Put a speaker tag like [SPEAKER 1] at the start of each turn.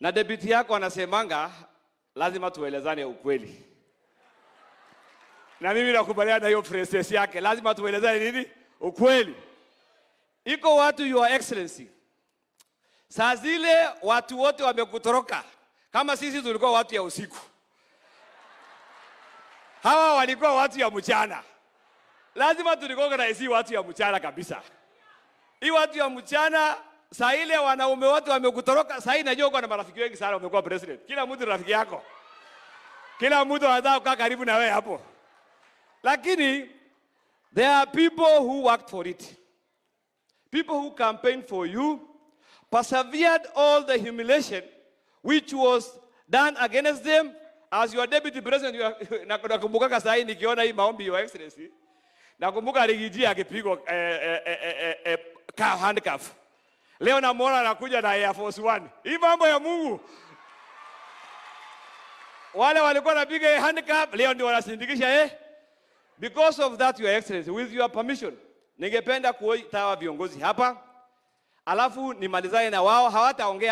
[SPEAKER 1] Na deputy yako anasemanga lazima tuelezane ukweli. Na mimi nakubaliana na hiyo process yake, lazima tuelezane nini? Ukweli. Iko watu, Your Excellency, saa zile watu wote wamekutoroka. Kama sisi tulikuwa watu ya usiku, hawa walikuwa watu ya mchana. Lazima tulikoga na hizi watu ya mchana kabisa. Hii watu ya mchana, saa ile wanaume wote wamekutoroka. Saa hii najua uko na marafiki wengi sana wamekuwa president. Kila mtu rafiki yako. Kila mtu anataka kukaa karibu na wewe hapo. Lakini there are people who worked for it. People who campaigned for you, persevered all the humiliation which was done against them. As your deputy president, nakumbuka saa hii nikiona hii maombi, Your Excellency, nakumbuka Rigiji akipigwa handcuff. Leo namuona anakuja na Air Force One. Hii mambo ya Mungu. Wale walikuwa napiga handcuff, leo ndio wanasindikisha Because of that, Your Excellency, with your permission, ningependa kuita viongozi hapa, alafu nimalizane na wao, hawataongea.